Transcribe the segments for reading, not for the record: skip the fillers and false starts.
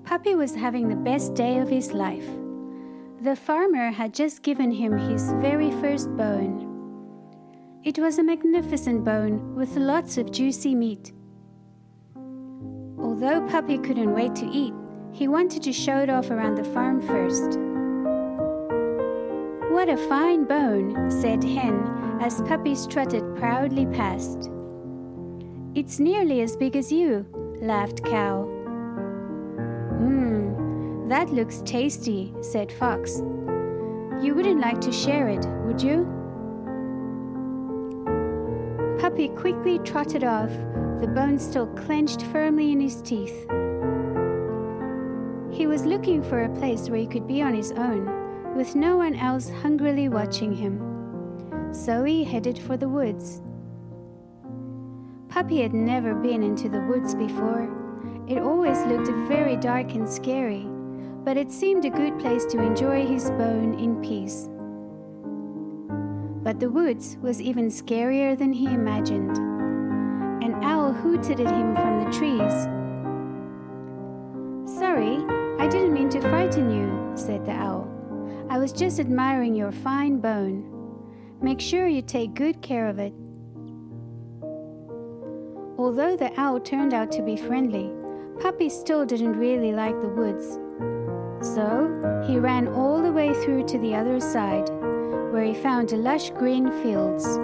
Puppy was having the best day of his life. The farmer had just given him his very first bone. It was a magnificent bone with lots of juicy meat. Although Puppy couldn't wait to eat, he wanted to show it off around the farm first. "What a fine bone," said Hen as Puppy strutted proudly past. "It's nearly as big as you," laughed Cow. That looks tasty," said Fox. "You wouldn't like to share it, would you?" Puppy quickly trotted off, the bone still clenched firmly in his teeth. He was looking for a place where he could be on his own, with no one else hungrily watching him. So he headed for the woods. Puppy had never been into the woods before. It always looked very dark and scary, but it seemed a good place to enjoy his bone in peace. But the woods was even scarier than he imagined. An owl hooted at him from the trees. "Sorry, I didn't mean to frighten you," said the owl. "I was just admiring your fine bone. Make sure you take good care of it." Although the owl turned out to be friendly, Puppy still didn't really like the woods. So he ran all the way through to the other side, where he found lush green fields.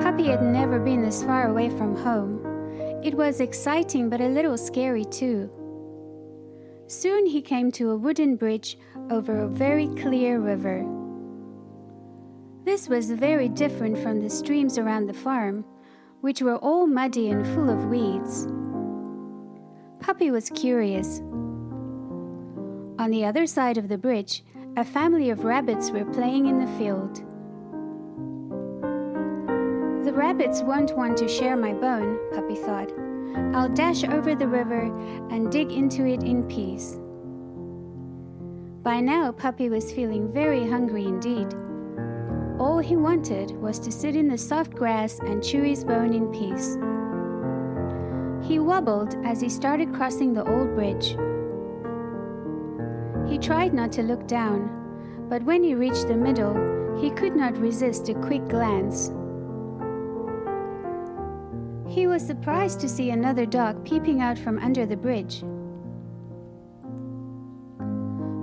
Puppy had never been this far away from home. It was exciting but a little scary too. Soon he came to a wooden bridge over a very clear river. This was very different from the streams around the farm, which were all muddy and full of weeds. Puppy was curious. On the other side of the bridge, a family of rabbits were playing in the field. "The rabbits won't want to share my bone," Puppy thought. "I'll dash over the river and dig into it in peace." By now, Puppy was feeling very hungry indeed. All he wanted was to sit in the soft grass and chew his bone in peace. He wobbled as he started crossing the old bridge. He tried not to look down, but when he reached the middle, he could not resist a quick glance. He was surprised to see another dog peeping out from under the bridge.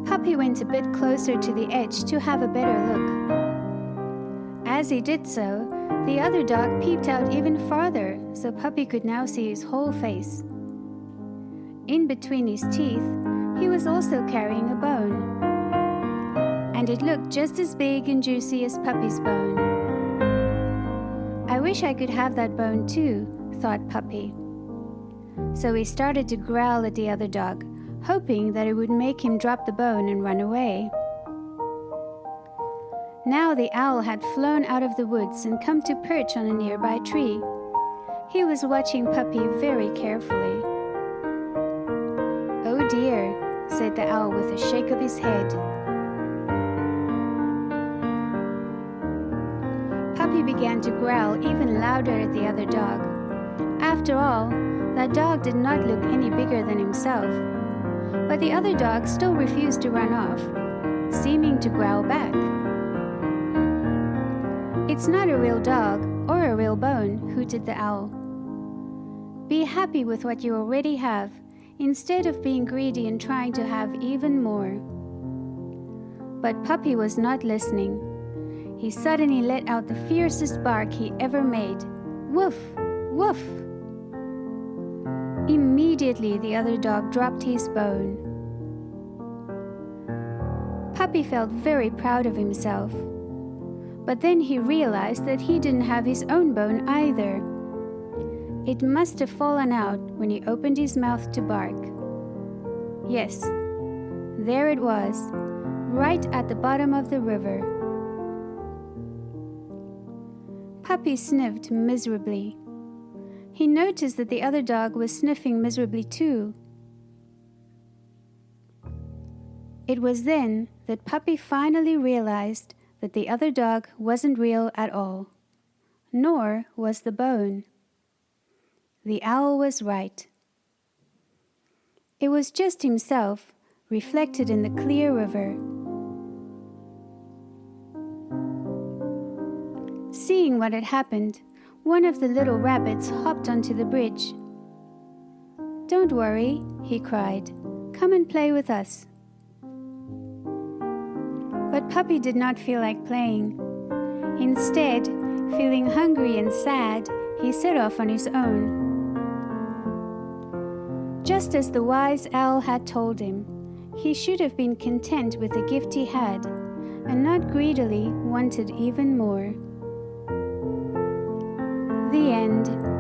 Puppy went a bit closer to the edge to have a better look. As he did so, the other dog peeped out even farther, so Puppy could now see his whole face. In between his teeth, he was also carrying a bone. And it looked just as big and juicy as Puppy's bone. "I wish I could have that bone too," thought Puppy. So he started to growl at the other dog, hoping that it would make him drop the bone and run away. Now the owl had flown out of the woods and come to perch on a nearby tree. He was watching Puppy very carefully. "Oh dear," said the owl with a shake of his head. Puppy began to growl even louder at the other dog. After all, that dog did not look any bigger than himself. But the other dog still refused to run off, seeming to growl back. "It's not a real dog or a real bone," hooted the owl. "Be happy with what you already have, instead of being greedy and trying to have even more." But Puppy was not listening. He suddenly let out the fiercest bark he ever made. "Woof! Woof!" Immediately, the other dog dropped his bone. Puppy felt very proud of himself. But then he realized that he didn't have his own bone either. It must have fallen out when he opened his mouth to bark. Yes, there it was, right at the bottom of the river. Puppy sniffed miserably. He noticed that the other dog was sniffing miserably too. It was then that Puppy finally realized that the other dog wasn't real at all. nor was the bone. The owl was right. It was just himself, reflected in the clear river. Seeing what had happened, one of the little rabbits hopped onto the bridge. "Don't worry," he cried. "Come and play with us." But Puppy did not feel like playing. Instead, feeling hungry and sad, he set off on his own. Just as the wise owl had told him, he should have been content with the gift he had, and not greedily wanted even more. The end.